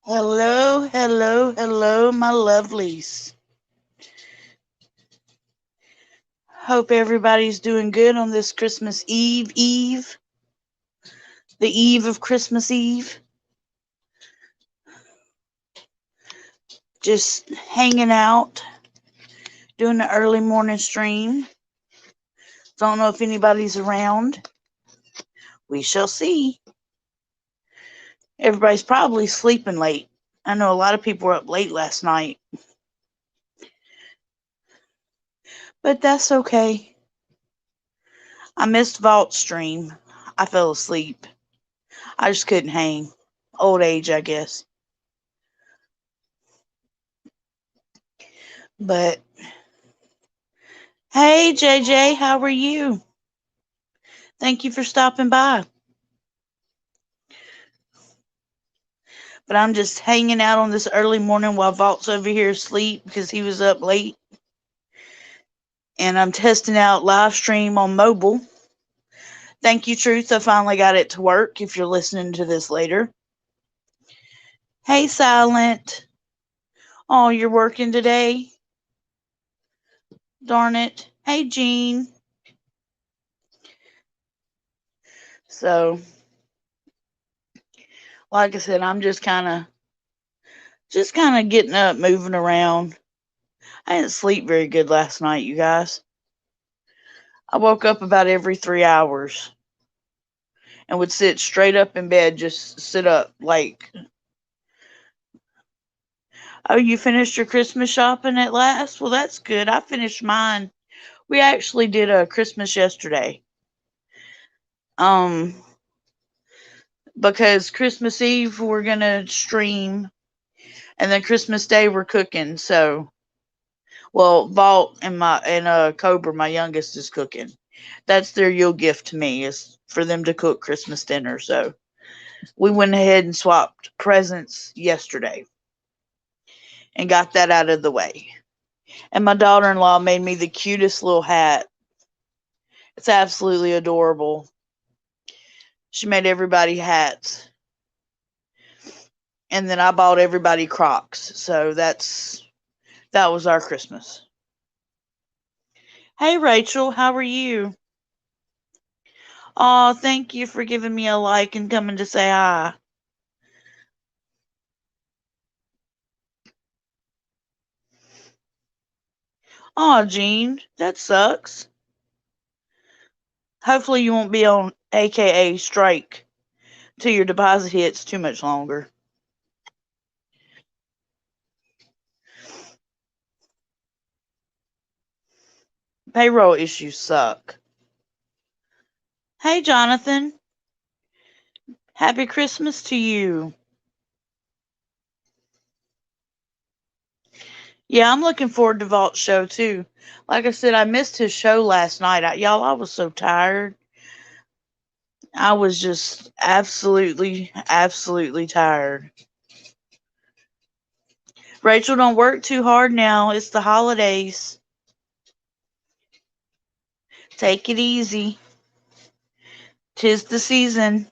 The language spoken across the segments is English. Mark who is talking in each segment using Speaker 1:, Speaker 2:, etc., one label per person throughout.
Speaker 1: Hello, hello, hello, my lovelies. Hope everybody's doing good on this Christmas Eve, the eve of Christmas Eve. Just hanging out, doing the early morning stream. Don't know if anybody's around. We shall see. Everybody's probably sleeping late. I know a lot of people were up late last night, but that's okay. I missed Vault stream. I fell asleep. I just couldn't hang. Old age, I guess. But hey, JJ, how are you? Thank you for stopping by. But I'm just hanging out on this early morning while Vault's over here asleep because he was up late. And I'm testing out live stream on mobile. Thank you, Truth. I finally got it to work if you're listening to this later. Hey, Silent. Oh, you're working today? Darn it. Hey, Jean. So, like I said, I'm just kind of getting up, moving around. I didn't sleep very good last night, you guys. I woke up about every 3 hours and would sit straight up in bed, just sit up like, oh, you finished your Christmas shopping at last? Well, that's good. I finished mine. We actually did a Christmas yesterday. Um, because Christmas Eve we're gonna stream, and then Christmas Day we're cooking. So, well, Vault and Cobra, my youngest, is cooking. That's their Yule gift to me is for them to cook Christmas dinner. So we went ahead and swapped presents yesterday and got that out of the way. And my daughter in law made me the cutest little hat. It's absolutely adorable. She made everybody hats. And then I bought everybody Crocs. So that was our Christmas. Hey Rachel, how are you? Oh, thank you for giving me a like and coming to say hi. Oh, Jean, that sucks. Hopefully you won't be on AKA strike till your deposit hits too much longer. Payroll issues suck. Hey, Jonathan. Happy Christmas to you. Yeah, I'm looking forward to Vault's show too. Like I said, I missed his show last night. Y'all, I was so tired. I was just absolutely, absolutely tired. Rachel, don't work too hard now. It's the holidays. Take it easy. 'Tis the season.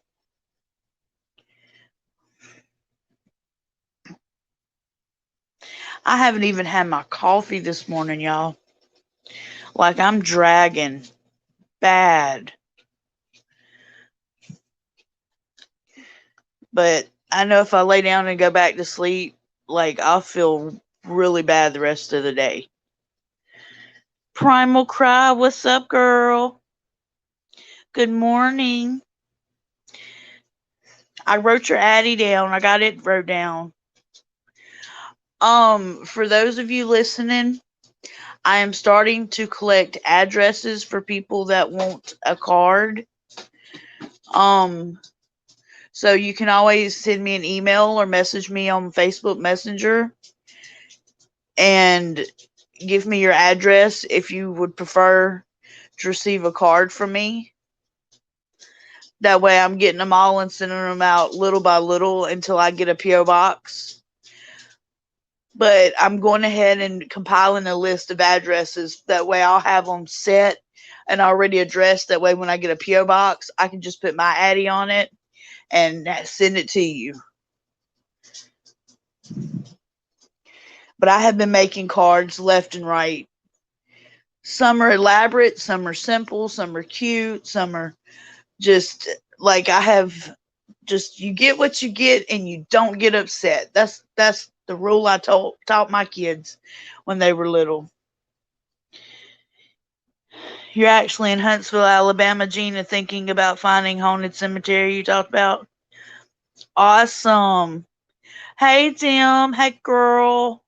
Speaker 1: I haven't even had my coffee this morning, y'all. Like I'm dragging bad. But I know if I lay down and go back to sleep, like I'll feel really bad the rest of the day. Primal Cry, what's up, girl? Good morning. I wrote your Addy down. I got it wrote down. For those of you listening, I am starting to collect addresses for people that want a card. Um, so you can always send me an email or message me on Facebook Messenger and give me your address if you would prefer to receive a card from me. That way I'm getting them all and sending them out little by little until I get a P.O. box. But I'm going ahead and compiling a list of addresses. That way I'll have them set and already addressed. That way when I get a P.O. box, I can just put my Addy on it and send it to you. But I have been making cards left and right. Some are elaborate, some are simple, some are cute, some are just like I have just you get what you get and you don't get upset. That's the rule I taught my kids when they were little. You're actually in Huntsville, Alabama, Gina, thinking about finding haunted cemetery you talked about. Awesome. Hey Tim, hey girl.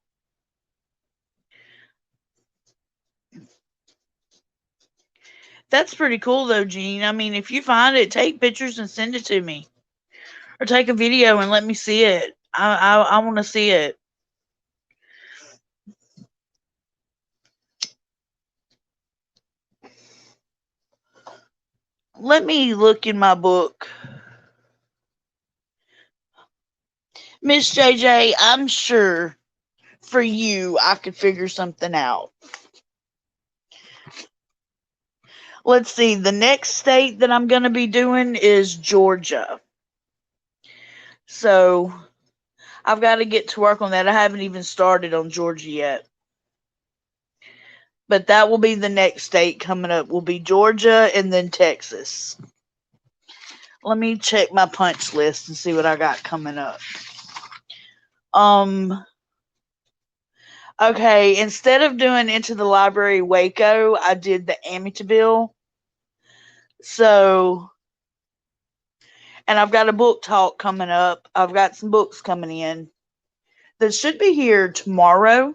Speaker 1: That's pretty cool though, Gene. I mean, if you find it, take pictures and send it to me, or take a video and let me see it. I want to see it. Let me look in my book. Miss JJ, I'm sure for you I could figure something out. Let's see, the next state that I'm going to be doing is Georgia. So I've got to get to work on that. I haven't even started on Georgia yet. But that will be the next state coming up. Will be Georgia and then Texas. Let me check my punch list and see what I got coming up. Um okay, instead of doing Into the Library Waco, I did the Amityville. So, and I've got a book talk coming up. I've got some books coming in that should be here tomorrow.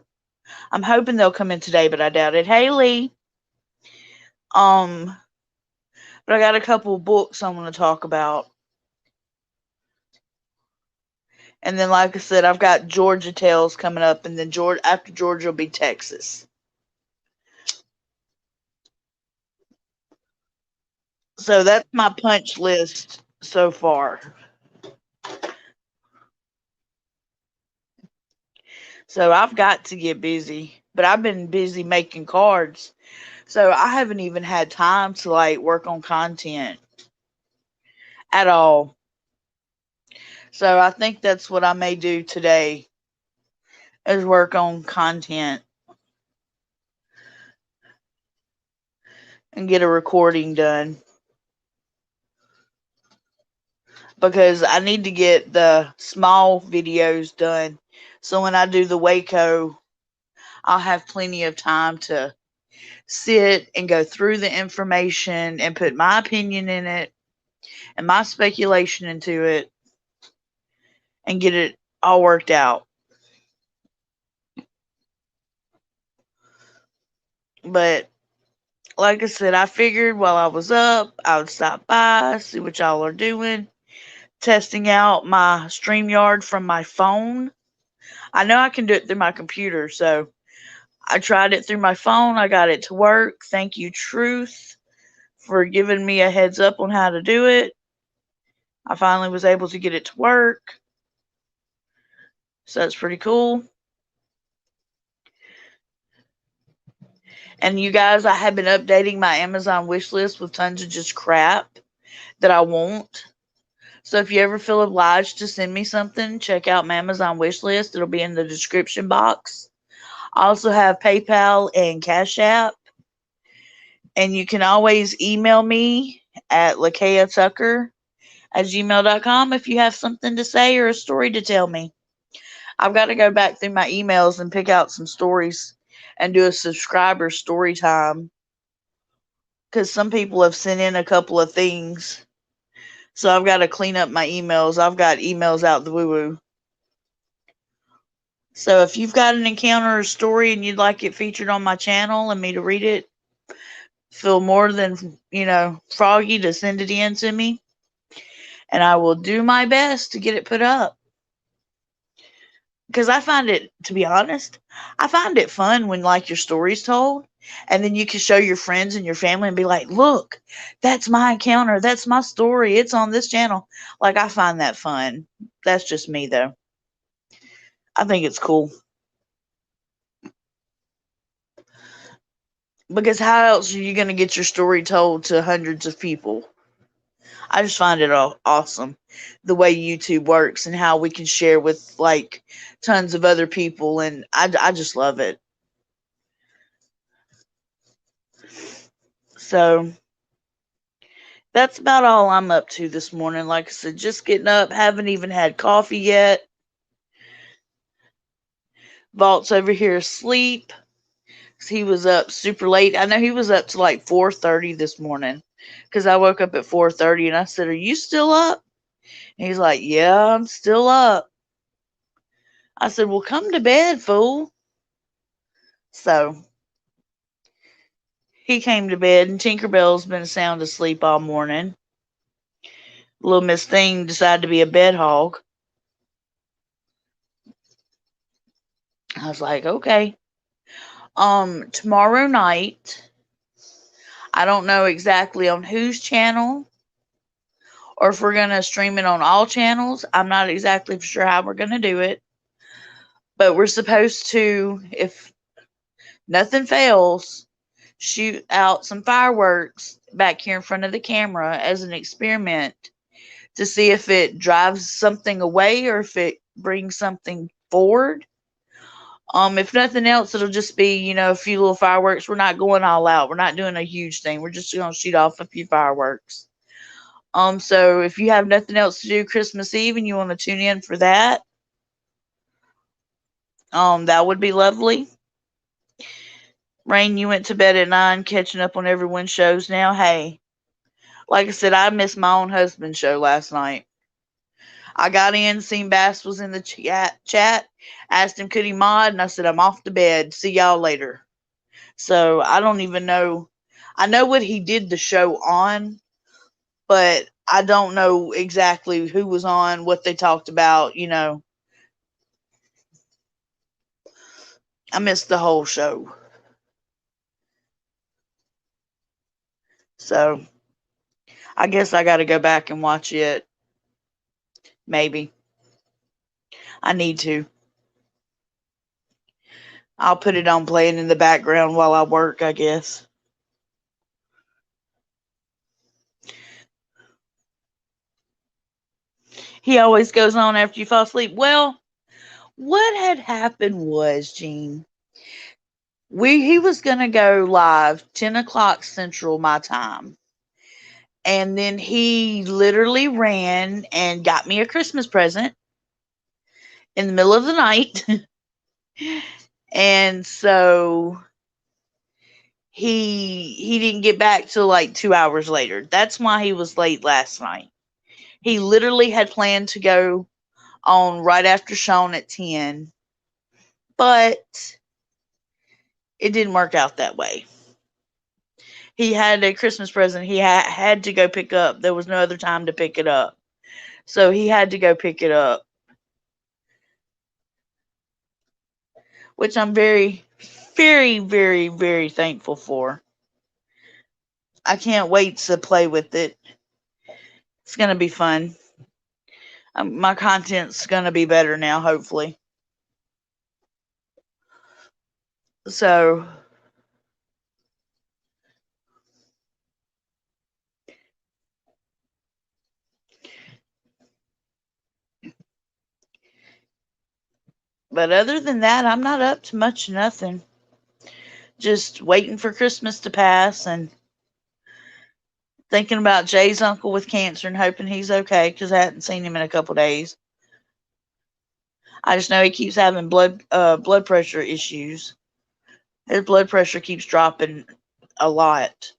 Speaker 1: I'm hoping they'll come in today, but I doubt it. Hey Lee. Um, but I got a couple of books I want to talk about. And then, like I said, I've got Georgia Tales coming up, and then after Georgia will be Texas. So that's my punch list so far. So I've got to get busy, but I've been busy making cards. So I haven't even had time to like work on content at all. So I think that's what I may do today is work on content and get a recording done. Because I need to get the small videos done. So when I do the Waco, I'll have plenty of time to sit and go through the information and put my opinion in it and my speculation into it and get it all worked out. But like I said, I figured while I was up, I would stop by, see what y'all are doing, testing out my StreamYard from my phone. I know I can do it through my computer, so I tried it through my phone. I got it to work. Thank you, Truth, for giving me a heads up on how to do it. I finally was able to get it to work. So that's pretty cool. And you guys, I have been updating my Amazon wish list with tons of just crap that I want. So if you ever feel obliged to send me something, check out my Amazon wish list. It'll be in the description box. I also have PayPal and Cashapp. And you can always email me at lakeatucker@gmail.com if you have something to say or a story to tell me. I've got to go back through my emails and pick out some stories and do a subscriber story time because some people have sent in a couple of things. So I've got to clean up my emails. I've got emails out the woo woo. So if you've got an encounter or story and you'd like it featured on my channel and me to read it, feel more than, froggy to send it in to me. And I will do my best to get it put up. Because I find it, to be honest, I find it fun when like your story's told and then you can show your friends and your family and be like, look, that's my encounter. That's my story. It's on this channel. Like, I find that fun. That's just me, though. I think it's cool. Because how else are you going to get your story told to hundreds of people? I just find it all awesome the way YouTube works and how we can share with like tons of other people, and I just love it. So that's about all I'm up to this morning. Like I said, just getting up, haven't even had coffee yet. Vault's over here asleep. He was up super late. I know he was up to like 4:30 this morning because I woke up at 4:30 and I said, "Are you still up?" And he's like, "Yeah, I'm still up." I said, "Well, come to bed, fool." So he came to bed, and Tinkerbell's been sound asleep all morning. Little Miss Thing decided to be a bed hog. I was like, "Okay." Tomorrow night, I don't know exactly on whose channel or if we're gonna stream it on all channels. I'm not exactly sure how we're gonna do it, but we're supposed to, if nothing fails, shoot out some fireworks back here in front of the camera as an experiment to see if it drives something away or if it brings something forward. If nothing else, it'll just be, a few little fireworks. We're not going all out. We're not doing a huge thing. We're just gonna shoot off a few fireworks. So if you have nothing else to do Christmas Eve and you want to tune in for that, that would be lovely. Rain, you went to bed at 9, catching up on everyone's shows now. Hey, like I said, I missed my own husband's show last night. I got in, seen Bass was in the chat, asked him could he mod, and I said, I'm off to bed. See y'all later. So I don't even know. I know what he did the show on, but I don't know exactly who was on, what they talked about. I missed the whole show. So I guess I got to go back and watch it. Maybe. I need to. I'll put it on playing in the background while I work, I guess. He always goes on after you fall asleep. Well, what had happened was, Gene, he was gonna go live 10 o'clock Central my time. And then he literally ran and got me a Christmas present in the middle of the night. And so he didn't get back till like 2 hours later. That's why he was late last night. He literally had planned to go on right after Sean at 10, but it didn't work out that way. He had a Christmas present he had to go pick up. There was no other time to pick it up. So he had to go pick it up, which I'm very, very, very, very thankful for. I can't wait to play with it. It's going to be fun. My content's going to be better now, hopefully. So, but other than that, I'm not up to much nothing. Just waiting for Christmas to pass and thinking about Jay's uncle with cancer and hoping he's okay because I hadn't seen him in a couple days. I just know he keeps having blood pressure issues. His blood pressure keeps dropping a lot.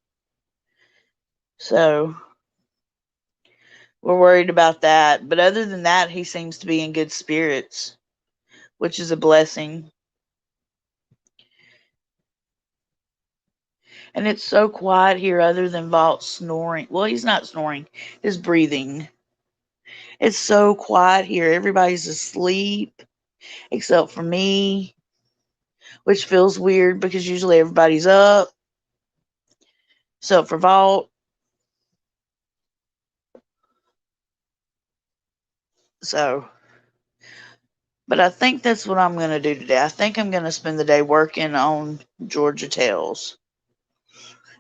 Speaker 1: So we're worried about that. But other than that, he seems to be in good spirits, which is a blessing. And it's so quiet here other than Vault snoring. Well, he's not snoring, his breathing. It's so quiet here. Everybody's asleep except for me, which feels weird because usually everybody's up except for Vault. So, but I think that's what I'm going to do today. I think I'm going to spend the day working on Georgia Tales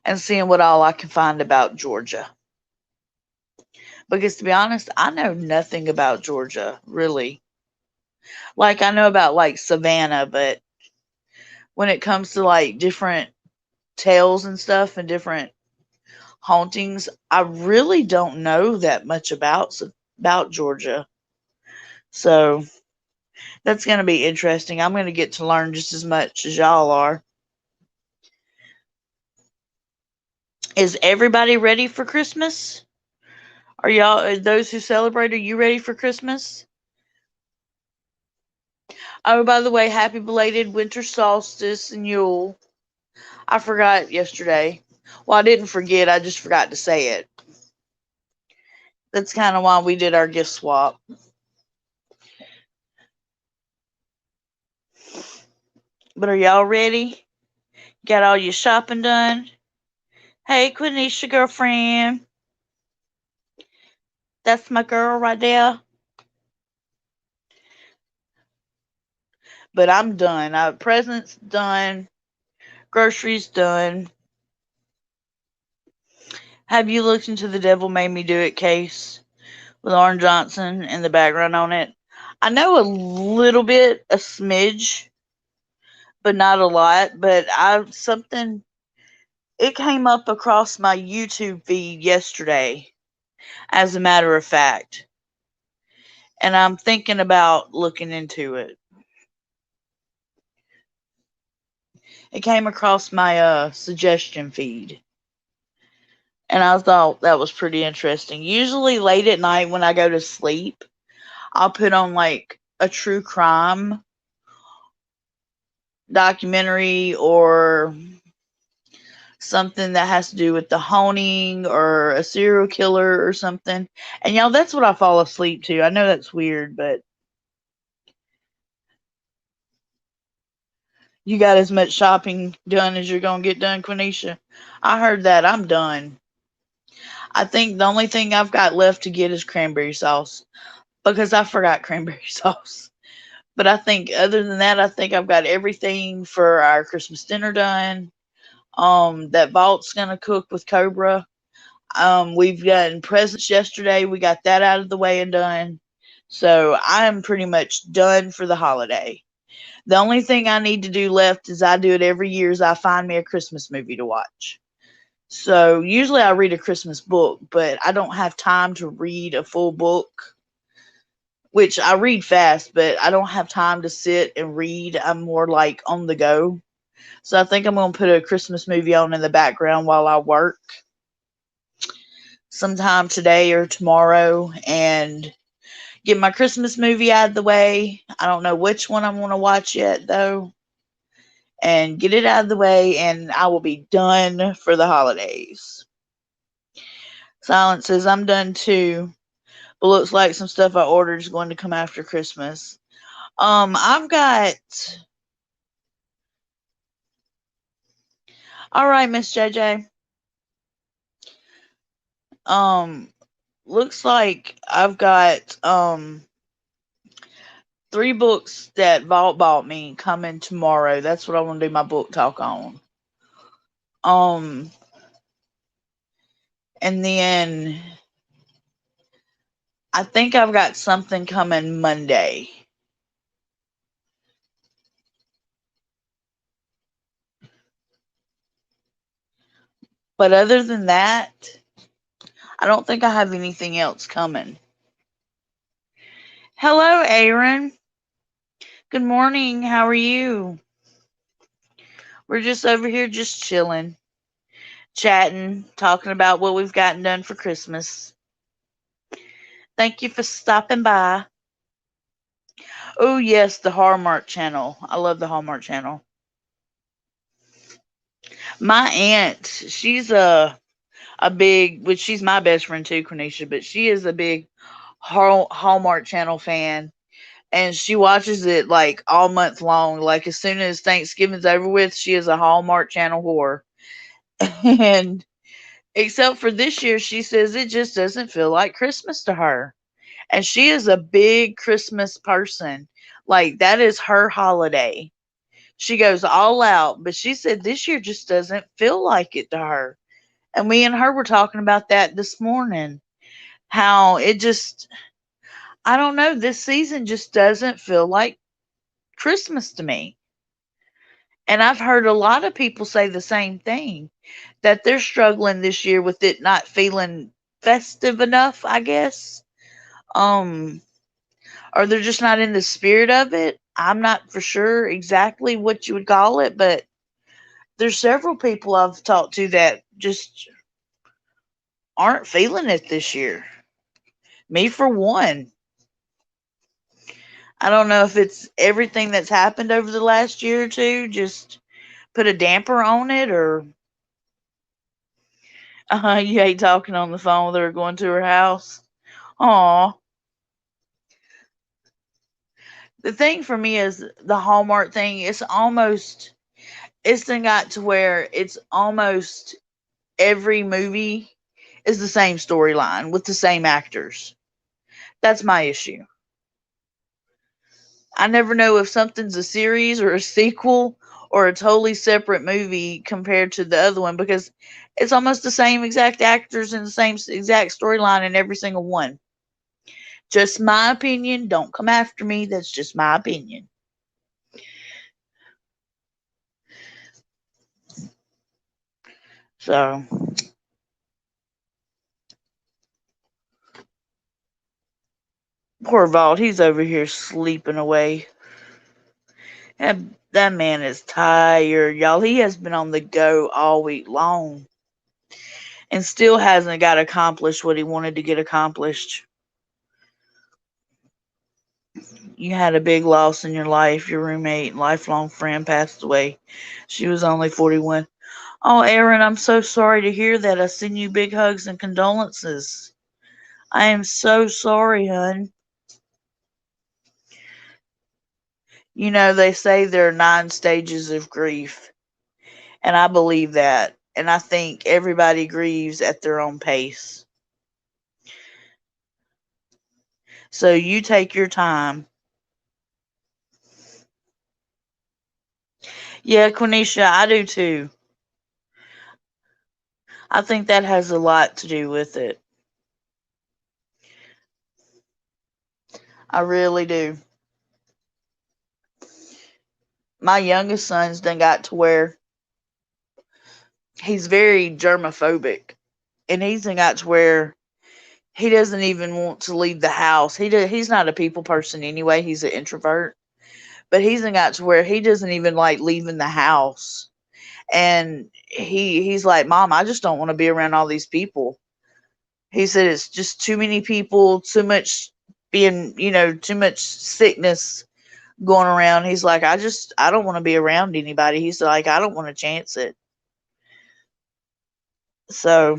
Speaker 1: and seeing what all I can find about Georgia. Because to be honest, I know nothing about Georgia, really. Like I know about like Savannah, but when it comes to like different tales and stuff and different hauntings, I really don't know that much about Georgia. So that's going to be interesting. I'm going to get to learn just as much as y'all are. Is everybody ready for Christmas? Those who celebrate, are you ready for Christmas? Oh, by the way, happy belated winter solstice and Yule. I forgot yesterday. Well, I didn't forget, I just forgot to say it. That's kind of why we did our gift swap. But are y'all ready? Got all your shopping done? Hey, Quenisha girlfriend. That's my girl right there. But I'm done. Presents done. Groceries done. Have you looked into the Devil Made Me Do It case with Lauren Johnson and the background on it? I know a little bit, a smidge, but not a lot. But it came up across my YouTube feed yesterday, as a matter of fact, and I'm thinking about looking into it. It came across my suggestion feed, and I thought that was pretty interesting. Usually late at night when I go to sleep, I'll put on like a true crime documentary or something that has to do with the haunting or a serial killer or something. And y'all, that's what I fall asleep to. I know that's weird, but you got as much shopping done as you're going to get done, Quenisha. I heard that. I'm done. I think the only thing I've got left to get is cranberry sauce because I forgot cranberry sauce. But I think other than that, I think I've got everything for our Christmas dinner done. That Vault's gonna cook with Cobra. We've gotten presents yesterday. We got that out of the way and done. So I am pretty much done for the holiday. The only thing I need to do left is I do it every year is I find me a Christmas movie to watch. So usually I read a Christmas book, but I don't have time to read a full book, which I read fast, but I don't have time to sit and read. I'm more like on the go. So I think I'm going to put a Christmas movie on in the background while I work sometime today or tomorrow and get my Christmas movie out of the way. I don't know which one I'm going to watch yet, though. And get it out of the way, and I will be done for the holidays. Silence says, I'm done too, but looks like some stuff I ordered is going to come after Christmas. I've got. All right, Miss JJ. Um, Looks like I've got 3 books that Vault bought me coming tomorrow. That's what I want to do my book talk on. Um, and then I think I've got something coming Monday. But other than that, I don't think I have anything else coming. Hello, Aaron. Good morning. How are you? We're just over here just chilling, chatting, talking about what we've gotten done for Christmas. Thank you for stopping by. Oh, yes, the Hallmark Channel. I love the Hallmark Channel. My aunt, she's a big, which she's my best friend too, Cornisha, but she is a big Hallmark Channel fan, and she watches it like all month long. Like as soon as Thanksgiving's over with, she is a Hallmark Channel whore. And except for this year, she says it just doesn't feel like Christmas to her. And she is a big Christmas person. Like that is her holiday. She goes all out, but she said this year just doesn't feel like it to her. And me and her were talking about that this morning. how it just, I don't know, this season just doesn't feel like Christmas to me. And I've heard a lot of people say the same thing, that they're struggling this year with it not feeling festive enough, I guess. Um, or they're just not in the spirit of it. I'm not for sure exactly what you would call it, but there's several people I've talked to that just aren't feeling it this year. Me for one. I don't know if it's everything that's happened over the last year or two just put a damper on it, or you hate talking on the phone with her going to her house. Aw. The thing for me is the Hallmark thing. It's done got to where it's almost every movie is the same storyline with the same actors. That's my issue. I never know if something's a series or a sequel or a totally separate movie compared to the other one, because it's almost the same exact actors and the same exact storyline in every single one. Just my opinion. Don't come after me. That's just my opinion. So, poor Vault, he's over here sleeping away. That, that man is tired, y'all. He has been on the go all week long and still hasn't got accomplished what he wanted to get accomplished. You had a big loss in your life. Your roommate and lifelong friend passed away. She was only 41. Oh, Aaron, I'm so sorry to hear that. I send you big hugs and condolences. I am so sorry, hun. You know, they say there are 9 stages of grief, and I believe that. And I think everybody grieves at their own pace. So you take your time. Yeah, Quenisha, I do too. I think that has a lot to do with it. I really do. My youngest son's done got to where he's very germophobic, and he's done got to where he doesn't even want to leave the house. He's not a people person anyway. He's an introvert, but he's done got to where he doesn't even like leaving the house. And he's like, Mom, I just don't want to be around all these people. He said it's just too many people, too much being, too much sickness going around. He's like, I don't want to be around anybody. He's like, I don't want to chance it. So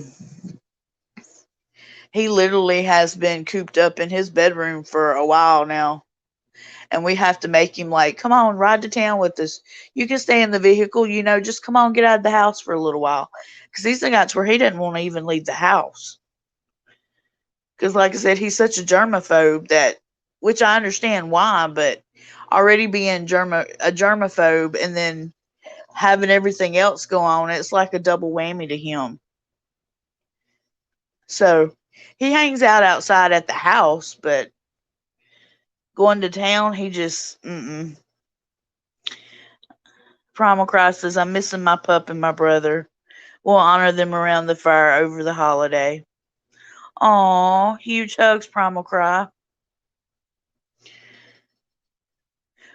Speaker 1: he literally has been cooped up in his bedroom for a while now. And we have to make him like, come on, ride to town with us. You can stay in the vehicle, just come on, get out of the house for a little while. Because he's got to where he doesn't want to even leave the house. Because, like I said, he's such a germaphobe that, which I understand why, but already being a germaphobe and then having everything else go on, it's like a double whammy to him. So he hangs out outside at the house, but going to town, he just, Primal Cry says, I'm missing my pup and my brother. We'll honor them around the fire over the holiday. Aw, huge hugs, Primal Cry.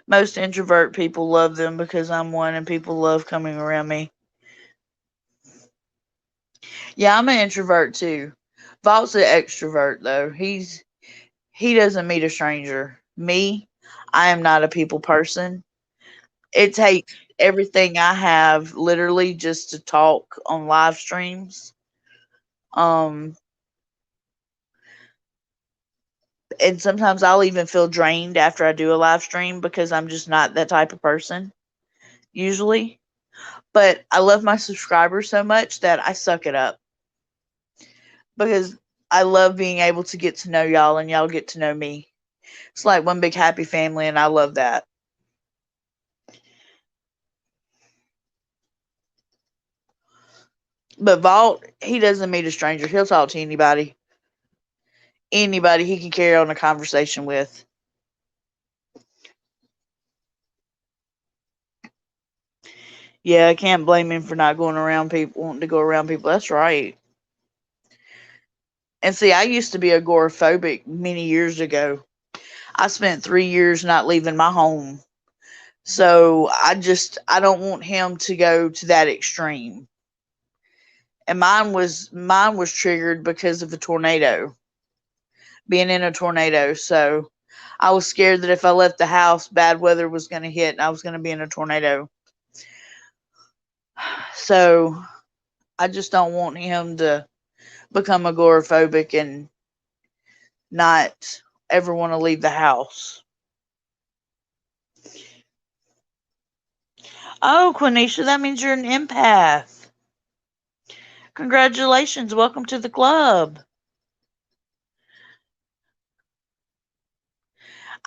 Speaker 1: Most introvert people love them because I'm one and people love coming around me. Yeah, I'm an introvert too. Vault's an extrovert though. He doesn't meet a stranger. Me, I am not a people person. It takes everything I have literally just to talk on live streams. Um and sometimes I'll even feel drained after I do a live stream because I'm just not that type of person usually. But I love my subscribers so much that I suck it up because I love being able to get to know y'all and y'all get to know me. It's like one big happy family, and I love that. But Vault, he doesn't meet a stranger. He'll talk to anybody. anybody he can carry on a conversation with. Yeah, I can't blame him for not going around people, wanting to go around people. That's right. And see, I used to be agoraphobic many years ago. I spent 3 years not leaving my home. So I don't want him to go to that extreme. And mine was triggered because of a tornado, being in a tornado. So I was scared that if I left the house, bad weather was going to hit and I was going to be in a tornado. So I just don't want him to become agoraphobic and not ever want to leave the house. Oh, Quenisha, that means you're an empath. Congratulations. Welcome to the club.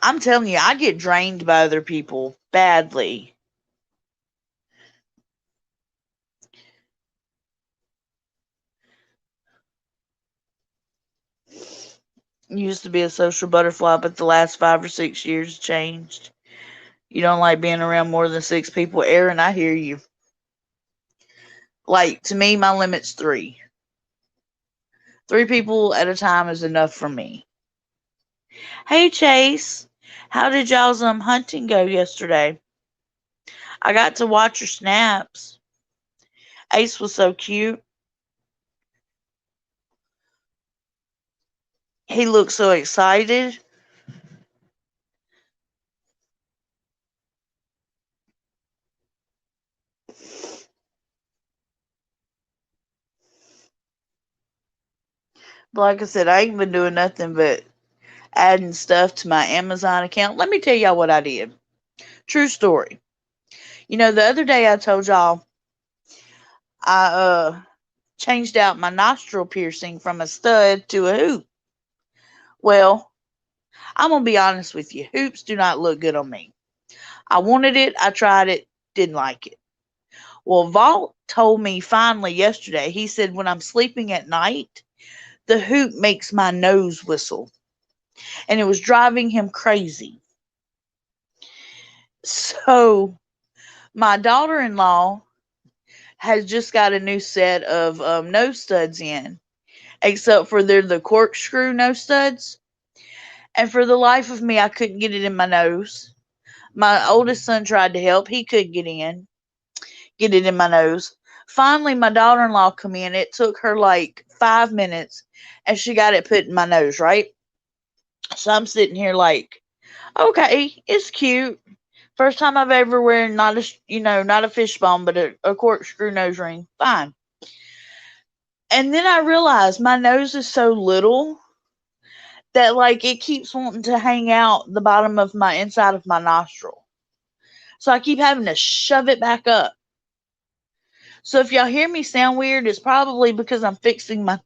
Speaker 1: I'm telling you, I get drained by other people badly. Used to be a social butterfly, but the last 5 or 6 years changed. You don't like being around more than 6 people. Aaron, I hear you. Like, to me, my limit's three. 3 people at a time is enough for me. Hey, Chase. How did y'all's hunting go yesterday? I got to watch your snaps. Ace was so cute. He looked so excited. But like I said, I ain't been doing nothing but adding stuff to my Amazon account. Let me tell y'all what I did. True story. The other day I told y'all I changed out my nostril piercing from a stud to a hoop. Well, I'm gonna be honest with you. Hoops do not look good on me. I wanted it, I tried it, didn't like it. Well, Vault told me finally yesterday, he said when I'm sleeping at night, the hoop makes my nose whistle. And it was driving him crazy. So my daughter in law has just got a new set of nose studs in, except for they're the corkscrew nose studs. And for the life of me, I couldn't get it in my nose. My oldest son tried to help. He couldn't get it in my nose. Finally, my daughter in law come in. It took her like 5 minutes, and she got it put in my nose, right? So I'm sitting here like, okay, it's cute. First time I've ever worn not a fishbone, but a corkscrew nose ring. Fine. And then I realized my nose is so little that like it keeps wanting to hang out the bottom of my inside of my nostril. So I keep having to shove it back up. So if y'all hear me sound weird, it's probably because I'm fixing my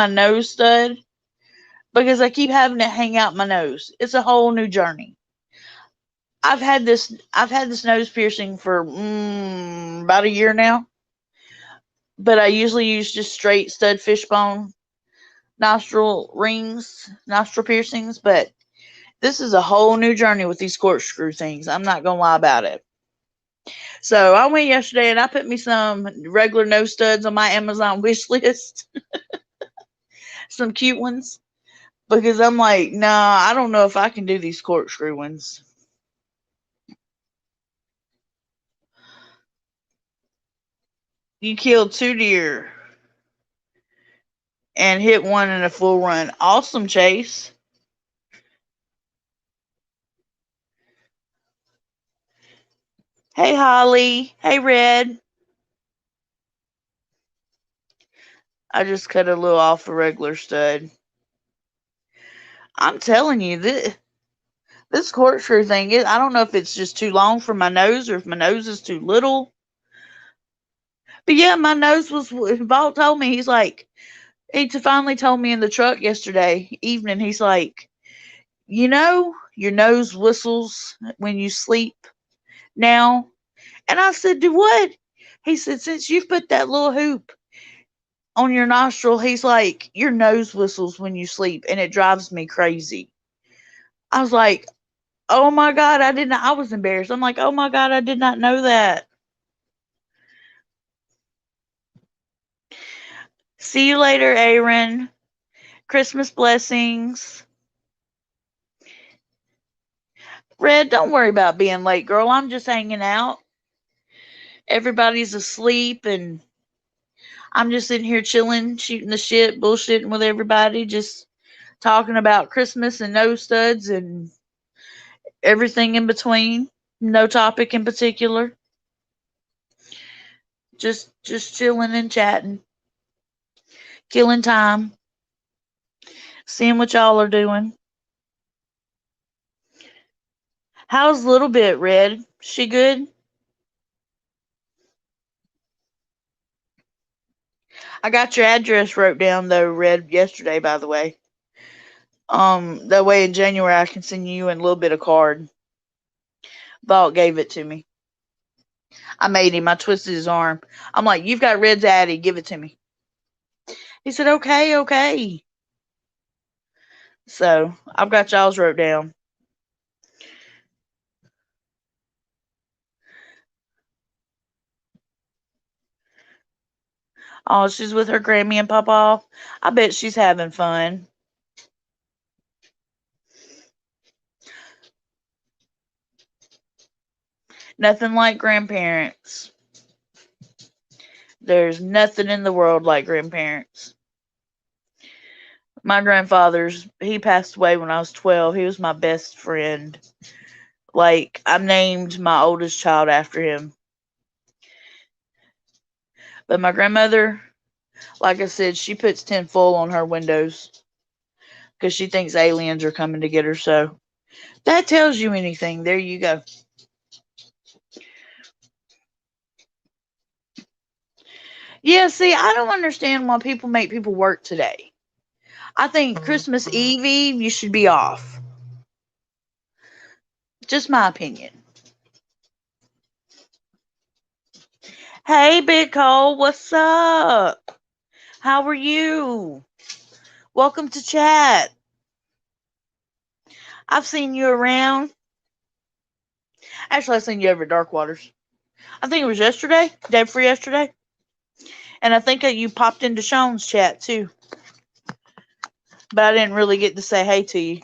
Speaker 1: nose stud because I keep having to hang out my nose. It's a whole new journey. I've had this nose piercing for about a year now, but I usually use just straight stud fishbone nostril piercings, but this is a whole new journey with these corkscrew things. I'm not gonna lie about it. So I went yesterday and I put me some regular nose studs on my Amazon wish list, some cute ones, because I'm like, nah, I don't know if I can do these corkscrew ones. You killed 2 deer and hit one in a full run. Awesome, Chase. Hey, Holly. Hey, Red. I just cut a little off a regular stud. I'm telling you, this corkscrew thing is, I don't know if it's just too long for my nose or if my nose is too little. But yeah, my nose was, Vault told me, he finally told me in the truck yesterday evening, he's like, your nose whistles when you sleep now. And I said, do what? He said, since you've put that little hoop on your nostril. He's like, your nose whistles when you sleep, and it drives me crazy. I was like, oh my God, I didn't, I was embarrassed. I'm like, oh my God, I did not know that. See you later, Aaron. Christmas blessings. Red, don't worry about being late, girl. I'm just hanging out. Everybody's asleep, and I'm just sitting here chilling, shooting the shit, bullshitting with everybody, just talking about Christmas and nose studs and everything in between. No topic in particular. Just chilling and chatting, killing time, seeing what y'all are doing. How's little bit, Red? She good? I got your address wrote down though, Red, yesterday, by the way. That way in January I can send you and a little bit of card. Vault gave it to me. I made him. I twisted his arm. I'm like, you've got Red's Addy. Give it to me. He said, okay, okay. So I've got y'all's wrote down. Oh, she's with her Grammy and Papa. I bet she's having fun. Nothing like grandparents. There's nothing in the world like grandparents. My grandfather's, he passed away when I was 12. He was my best friend. Like, I named my oldest child after him. But my grandmother, like I said, she puts tinfoil on her windows because she thinks aliens are coming to get her. So that tells you anything. There you go. Yeah, see, I don't understand why people make people work today. I think Christmas Eve, you should be off. Just my opinion. Hey, Big Cole, what's up? How are you? Welcome to chat. I've seen you around. Actually, I've seen you over at Dark Waters. I think it was yesterday, day before yesterday. And I think you popped into Sean's chat too. But I didn't really get to say hey to you.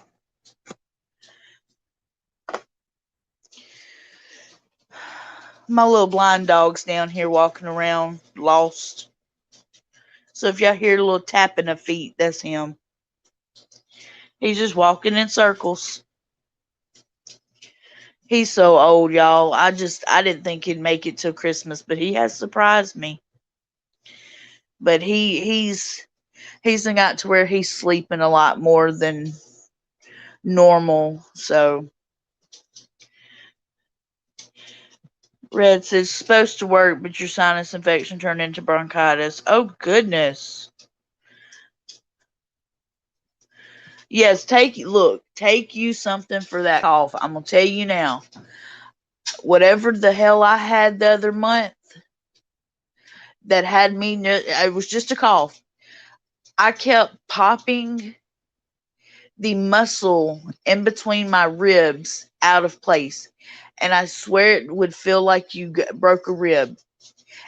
Speaker 1: My little blind dog's down here walking around, lost. So if y'all hear a little tapping of feet, that's him. He's just walking in circles. He's so old, y'all. I didn't think he'd make it till Christmas, but he has surprised me. But he's got to where he's sleeping a lot more than normal. So Red says supposed to work, but your sinus infection turned into bronchitis. Oh goodness. Yes, take you something for that cough. I'm gonna tell you now. Whatever the hell I had the other month that had me, it was just a cough. I kept popping the muscle in between my ribs out of place, and I swear it would feel like you broke a rib.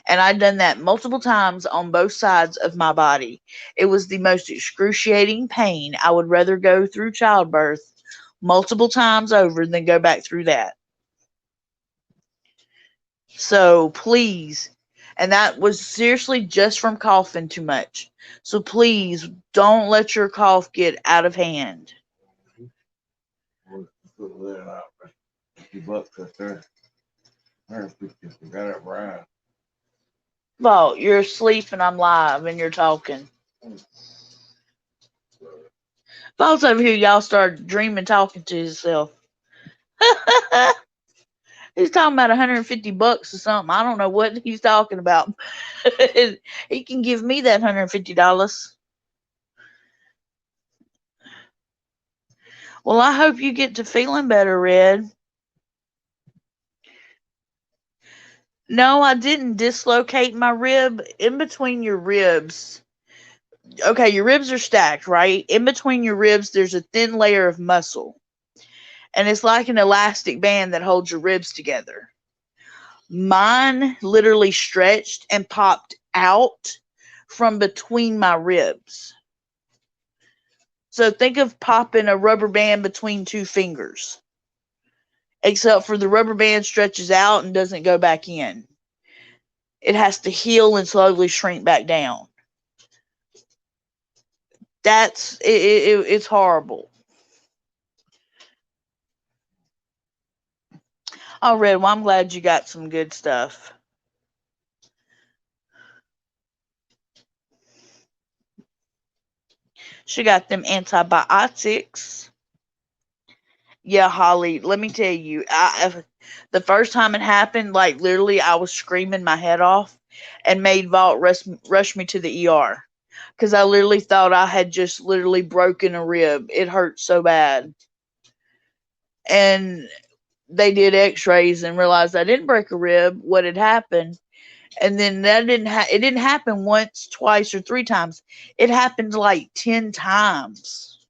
Speaker 1: And I'd done that multiple times on both sides of my body. It was the most excruciating pain. I would rather go through childbirth multiple times over than go back through that. So please, and that was seriously just from coughing too much. So please don't let your cough get out of hand. Well, you're asleep and I'm live and you're talking. Falls over here, y'all start dreaming, talking to yourself. He's talking about $150 or something. I don't know what he's talking about. He can give me that $150. Well, I hope you get to feeling better, Red. No, I didn't dislocate my rib. In between your ribs okay, your ribs are stacked, right? In between your ribs, there's a thin layer of muscle, and it's like an elastic band that holds your ribs together. Mine literally stretched and popped out from between my ribs. So think of popping a rubber band between two fingers, except for the rubber band stretches out and doesn't go back in. It has to heal and slowly shrink back down. It's horrible. Oh, Red, well, I'm glad you got some good stuff. She got them antibiotics. Yeah, Holly, let me tell you, the first time it happened, like literally, I was screaming my head off, and made Vault rush me to the ER because I literally thought I had just literally broken a rib. It hurt so bad, and they did X-rays and realized I didn't break a rib. What had happened, and then it didn't happen once, twice, or three times. It happened like 10 times,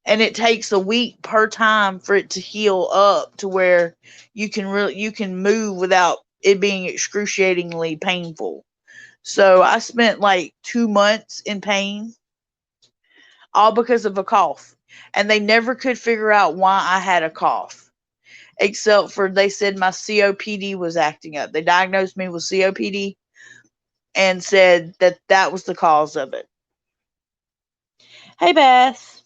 Speaker 1: and it takes a week per time for it to heal up to where you can move without it being excruciatingly painful. So I spent like 2 months in pain, all because of a cough, and they never could figure out why I had a cough, except for they said my COPD was acting up. They diagnosed me with COPD and said that that was the cause of it. Hey, Beth.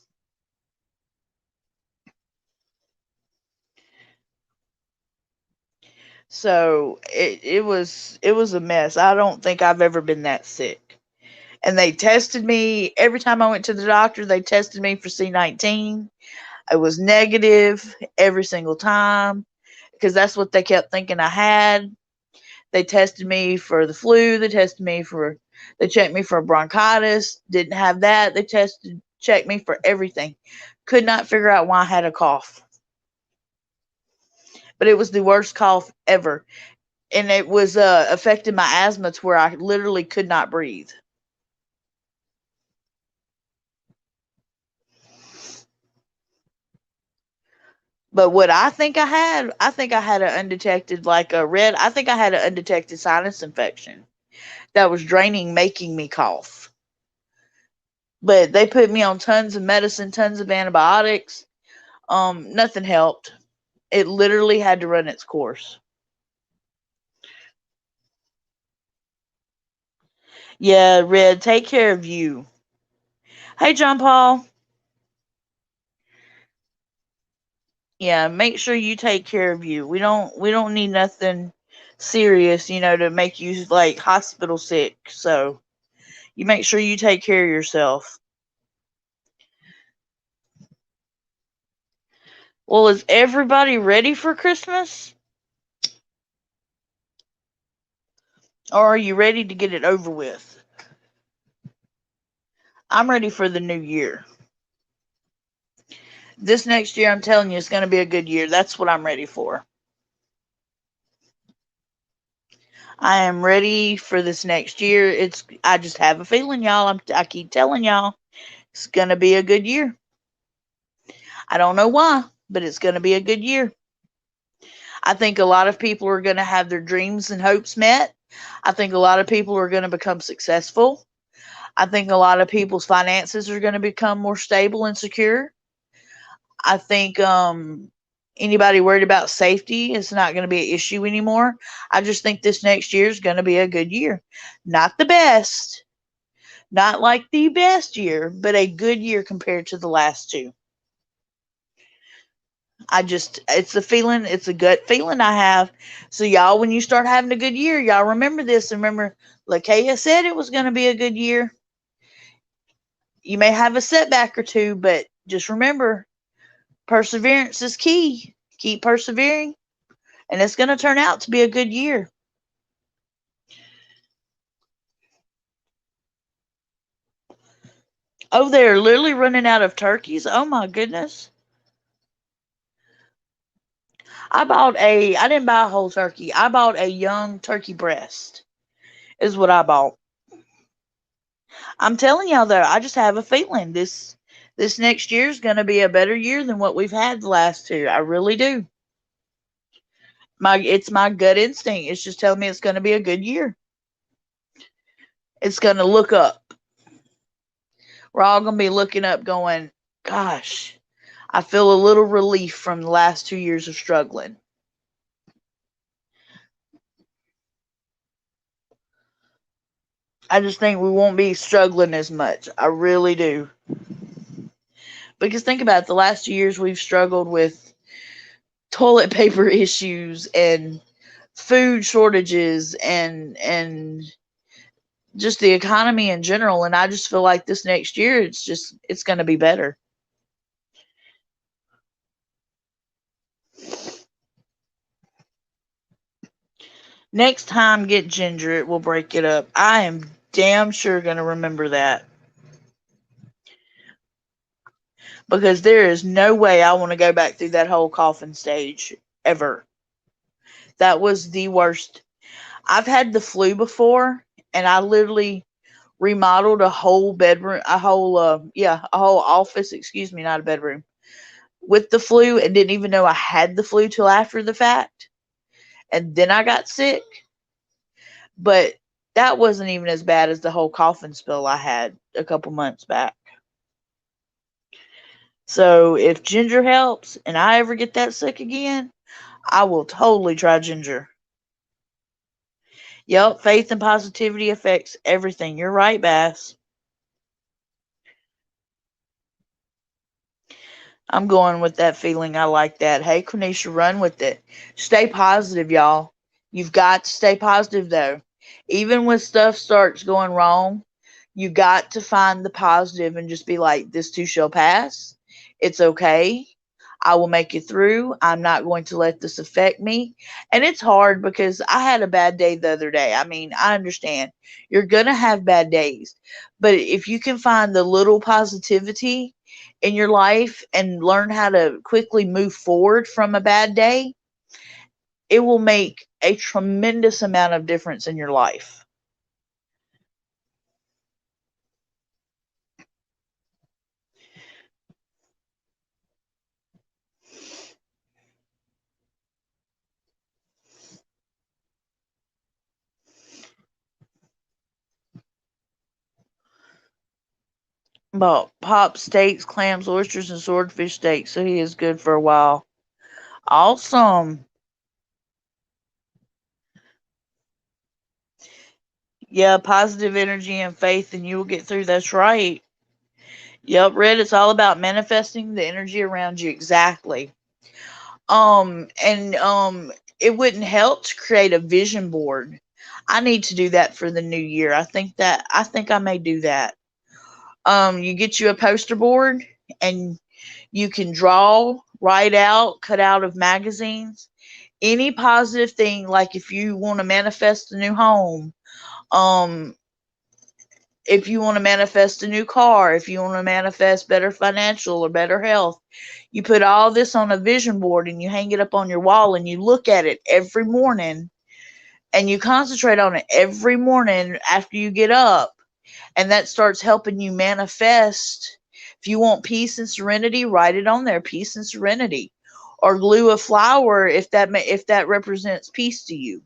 Speaker 1: So it was a mess. I don't think I've ever been that sick. And they tested me every time I went to the doctor. They tested me for C19. I was negative every single time because that's what they kept thinking I had. They tested me for the flu. They checked me for bronchitis. Didn't have that. Checked me for everything. Could not figure out why I had a cough. But it was the worst cough ever. And it was affecting my asthma to where I literally could not breathe. But what I think I had an undetected, like a red, I think I had an undetected sinus infection that was draining, making me cough. But they put me on tons of medicine, tons of antibiotics. Nothing helped. It literally had to run its course. Yeah, Red, take care of you. Hey, John Paul. Yeah, make sure you take care of you. We don't need nothing serious, to make you like hospital sick. So you make sure you take care of yourself. Well, is everybody ready for Christmas? Or are you ready to get it over with? I'm ready for the new year. This next year, I'm telling you, it's going to be a good year. That's what I'm ready for. I am ready for this next year. I just have a feeling, y'all. I keep telling y'all, it's going to be a good year. I don't know why, but it's going to be a good year. I think a lot of people are going to have their dreams and hopes met. I think a lot of people are going to become successful. I think a lot of people's finances are going to become more stable and secure. I think anybody worried about safety is not going to be an issue anymore. I just think this next year is going to be a good year. Not the best, not like the best year, but a good year compared to the last two. It's a feeling, it's a gut feeling I have. So, y'all, when you start having a good year, y'all remember this. Remember, Lakaya said it was going to be a good year. You may have a setback or two, but just remember, perseverance is key. Keep persevering, and it's going to turn out to be a good year. Oh, they're literally running out of turkeys. Oh my goodness. I didn't buy a whole turkey. I bought a young turkey breast, is what I bought. I'm telling y'all though, I just have a feeling this next year is going to be a better year than what we've had the last two. I really do. It's my gut instinct. It's just telling me it's going to be a good year. It's going to look up. We're all going to be looking up going, gosh, I feel a little relief from the last 2 years of struggling. I just think we won't be struggling as much. I really do. Because think about it, the last 2 years we've struggled with toilet paper issues and food shortages and just the economy in general, and I just feel like this next year it's going to be better. Next time get ginger, it will break it up. I am damn sure going to remember that, because there is no way I want to go back through that whole coffin stage ever. That was the worst. I've had the flu before, and I literally remodeled a whole bedroom, a whole office, excuse me, not a bedroom, with the flu, and didn't even know I had the flu till after the fact. And then I got sick. But that wasn't even as bad as the whole coffin spill I had a couple months back. So if ginger helps and I ever get that sick again, I will totally try ginger. Yep, faith and positivity affects everything. You're right, Bass. I'm going with that feeling. I like that. Hey, Cornisha, run with it. Stay positive, y'all. You've got to stay positive, though. Even when stuff starts going wrong, you got to find the positive and just be like, this too shall pass. It's okay. I will make it through. I'm not going to let this affect me. And it's hard because I had a bad day the other day. I mean, I understand you're going to have bad days, but if you can find the little positivity in your life and learn how to quickly move forward from a bad day, it will make a tremendous amount of difference in your life. But pop steaks, clams, oysters, and swordfish steaks, so he is good for a while. Awesome. Yeah, positive energy and faith, and you will get through. That's right. Yep, Red, it's all about manifesting the energy around you. Exactly. And it wouldn't help to create a vision board. I need to do that for the new year. I think I may do that. You get you a poster board and you can draw, write out, cut out of magazines, any positive thing, like if you want to manifest a new home, um, if you want to manifest a new car, if you want to manifest better financial or better health, you put all this on a vision board and you hang it up on your wall and you look at it every morning and you concentrate on it every morning after you get up. And that starts helping you manifest. If you want peace and serenity, write it on there, peace and serenity, or glue a flower if that represents peace to you.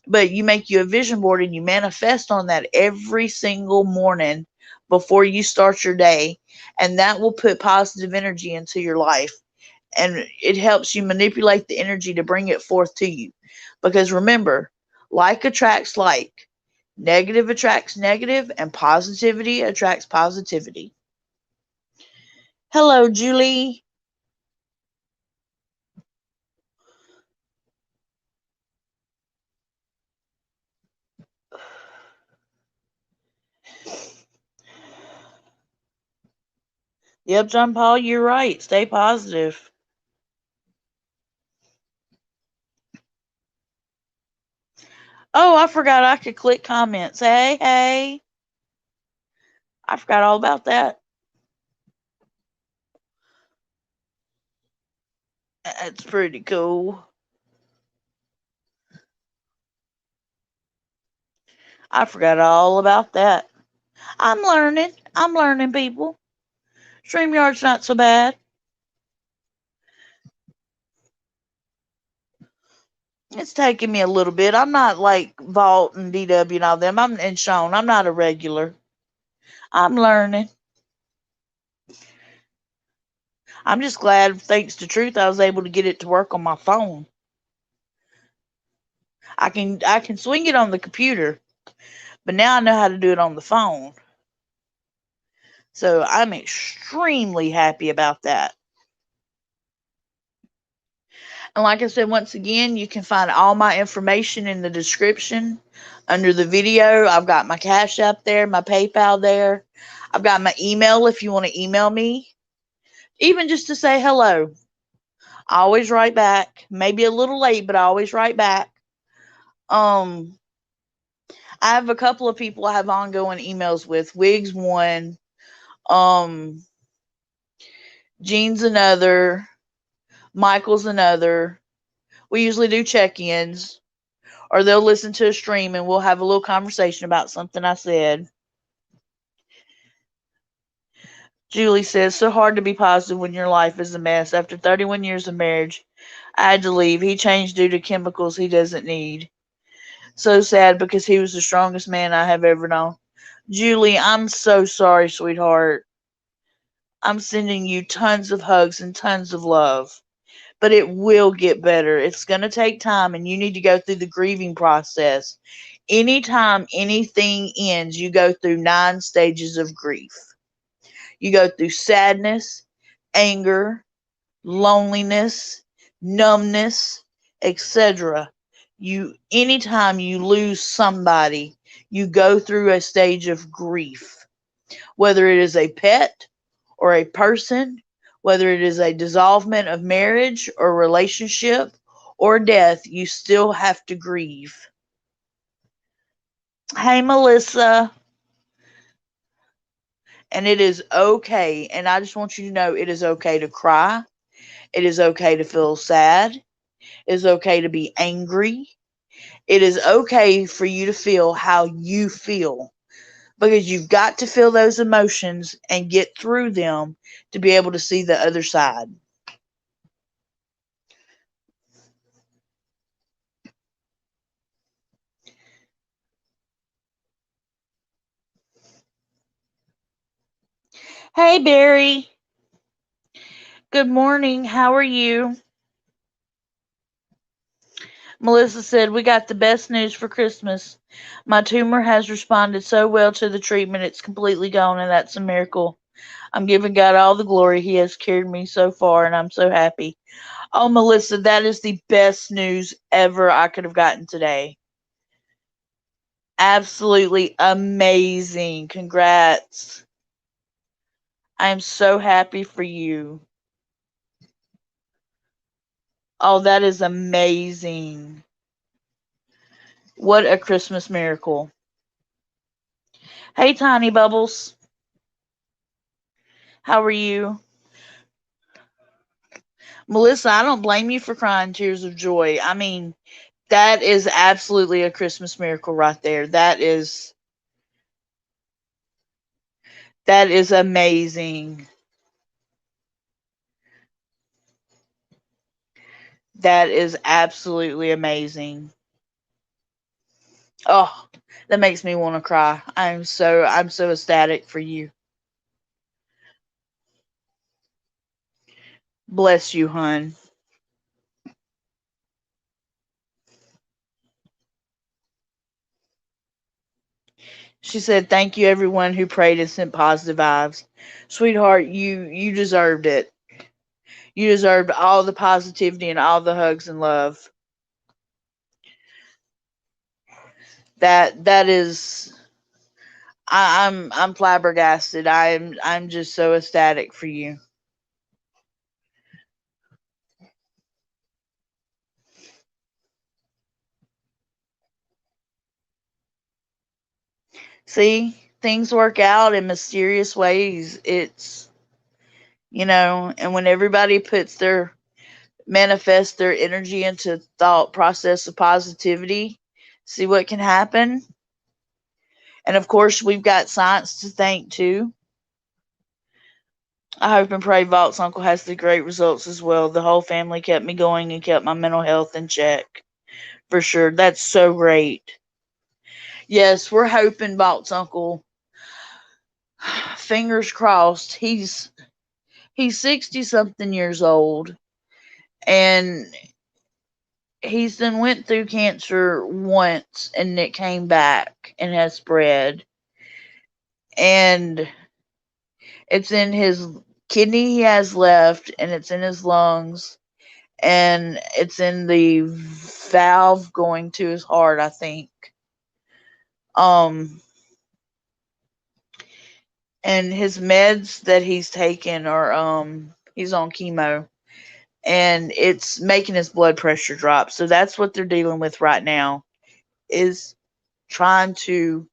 Speaker 1: But you make you a vision board and you manifest on that every single morning before you start your day, and that will put positive energy into your life, and it helps you manipulate the energy to bring it forth to you. Because remember, like attracts like, negative attracts negative, and positivity attracts positivity. Hello, Julie. Yep, John Paul, you're right. Stay positive. Oh, I forgot I could click comments. Hey, hey. I forgot all about that. That's pretty cool. I forgot all about that. I'm learning, people. StreamYard's not so bad. It's taking me a little bit. I'm not like Vault and DW and all them. I'm and Sean. I'm not a regular. I'm learning. I'm just glad, thanks to Truth, I was able to get it to work on my phone. I can swing it on the computer, but now I know how to do it on the phone. So I'm extremely happy about that. And like I said, once again, you can find all my information in the description under the video. I've got my Cash App there, my PayPal there. I've got my email if you want to email me, even just to say hello. I always write back. Maybe a little late, but I always write back. Um, I have a couple of people I have ongoing emails with. Wiggs one, um, Jean's another, Michael's another. We usually do check-ins, or they'll listen to a stream and we'll have a little conversation about something I said. Julie says, so hard to be positive when your life is a mess. After 31 years of marriage, I had to leave. He changed due to chemicals he doesn't need. So sad because he was the strongest man I have ever known. Julie, I'm so sorry, sweetheart. I'm sending you tons of hugs and tons of love. But it will get better. It's going to take time, and you need to go through the grieving process. Anytime anything ends, you go through 9 stages of grief. You go through sadness, anger, loneliness, numbness, etc. You anytime you lose somebody, you go through a stage of grief. Whether it is a pet or a person, whether it is a dissolvement of marriage or relationship or death, you still have to grieve. Hey, Melissa. And it is okay. And I just want you to know it is okay to cry. It is okay to feel sad. It is okay to be angry. It is okay for you to feel how you feel, because you've got to feel those emotions and get through them to be able to see the other side. Hey, Barry. Good morning. How are you? Melissa said, we got the best news for Christmas. My tumor has responded so well to the treatment, it's completely gone, and that's a miracle. I'm giving God all the glory. He has carried me so far, and I'm so happy. Oh, Melissa, that is the best news ever I could have gotten today. Absolutely amazing. Congrats. I am so happy for you. Oh, that is amazing. What a Christmas miracle. Hey, Tiny Bubbles. How are you? Melissa, I don't blame you for crying tears of joy. I mean, that is absolutely a Christmas miracle right there. That is amazing. That is absolutely amazing. Oh, that makes me want to cry. I'm so ecstatic for you. Bless you, hun. She said, "Thank you, everyone who prayed and sent positive vibes, sweetheart. You deserved it. You deserved all the positivity and all the hugs and love. That is, I'm flabbergasted. I'm just so ecstatic for you. See, things work out in mysterious ways. And when everybody puts their manifest their energy into thought process of positivity, see what can happen. And of course, we've got science to thank too. I hope and pray Vault's uncle has the great results as well. The whole family kept me going and kept my mental health in check. For sure. That's so great. Yes, we're hoping Vault's uncle, fingers crossed, he's 60 something years old, and he's then went through cancer once and it came back and has spread, and it's in his kidney he has left, and it's in his lungs, and it's in the valve going to his heart, I think. um and his meds that he's taken are, he's on chemo, and it's making his blood pressure drop. So that's what they're dealing with right now, is trying to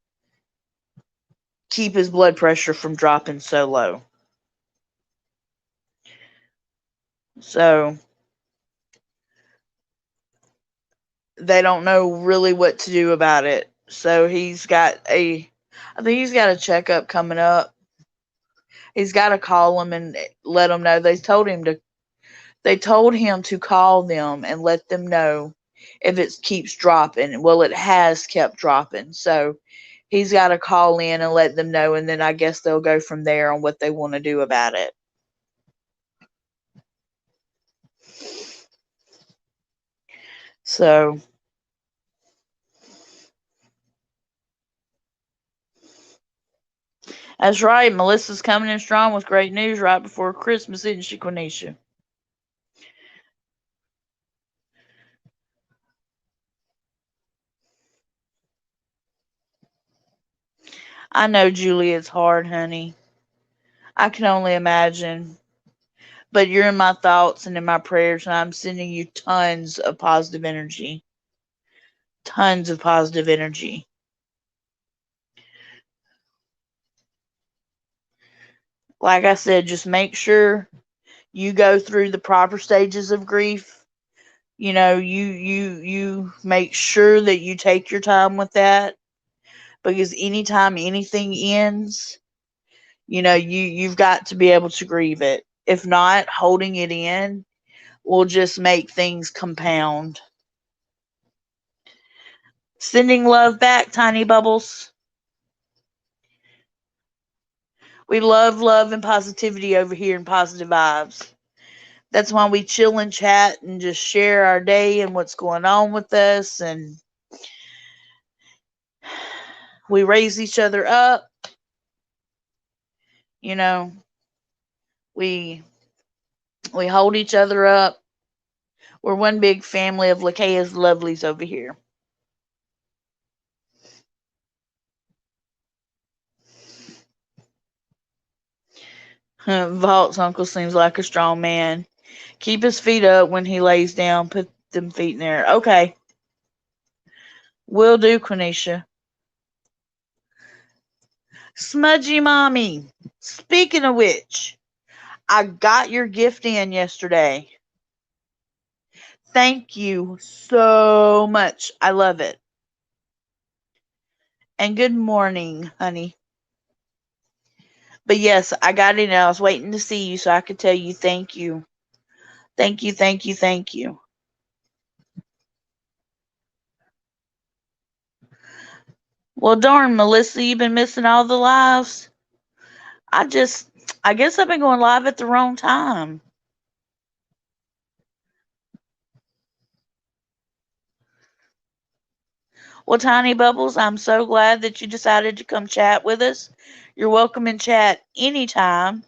Speaker 1: keep his blood pressure from dropping so low. So they don't know really what to do about it. So I think he's got a checkup coming up. He's got to call them and let them know. They told him to call them and let them know if it keeps dropping. Well, it has kept dropping. So he's got to call in and let them know, and then I guess they'll go from there on what they want to do about it. So that's right. Melissa's coming in strong with great news right before Christmas, isn't she, Quenisha? I know, Julie, it's hard, honey. I can only imagine. But you're in my thoughts and in my prayers, and I'm sending you tons of positive energy. Tons of positive energy. Like I said, just make sure you go through the proper stages of grief. You make sure that you take your time with that, because anytime anything ends, you've got to be able to grieve it. If not, holding it in will just make things compound. Sending love back, Tiny Bubbles. We love and positivity over here and positive vibes. That's why we chill and chat and just share our day and what's going on with us, and we raise each other up. You know, we we hold each other up. We're one big family of Lakea's lovelies over here. Vault's uncle seems like a strong man. Keep his feet up when he lays down. Put them feet in there. Okay. Will do, Quenisha. Smudgy Mommy. Speaking of which, I got your gift in yesterday. Thank you so much. I love it. And good morning, honey. But yes, I got it, and I was waiting to see you so I could tell you thank you. Thank you, thank you, thank you. Well, darn, Melissa, you've been missing all the lives. I just, I guess I've been going live at the wrong time. Well, Tiny Bubbles, I'm so glad that you decided to come chat with us. You're welcome in chat anytime.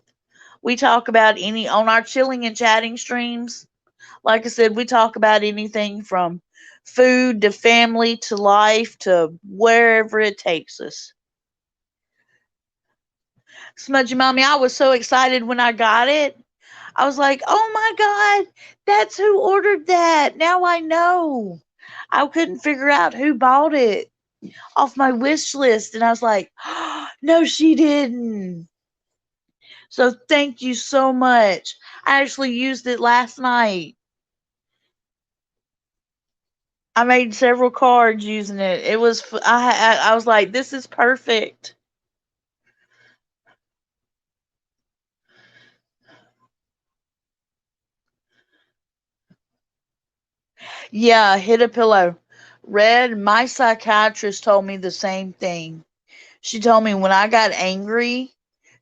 Speaker 1: We talk about on our chilling and chatting streams. Like I said, we talk about anything from food to family to life to wherever it takes us. Smudgy Mommy, I was so excited when I got it. I was like, oh my God, that's who ordered that. Now I know. I couldn't figure out who bought it off my wish list. And I was like, oh, no, she didn't. So thank you so much. I actually used it last night. I made several cards using it. It was I was like, this is perfect. Yeah, hit a pillow. Red, my psychiatrist told me the same thing. She told me when I got angry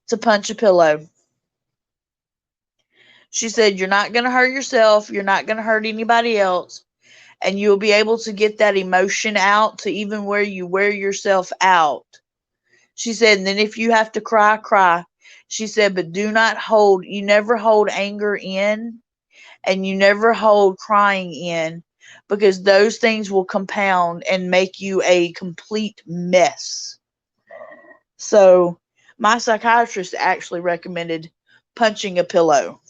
Speaker 1: to punch a pillow. She said, you're not going to hurt yourself. You're not going to hurt anybody else. And you'll be able to get that emotion out to even where you wear yourself out. She said, and then if you have to cry, cry. She said, but do not hold, you never hold anger in and you never hold crying in because those things will compound and make you a complete mess. So, my psychiatrist actually recommended punching a pillow.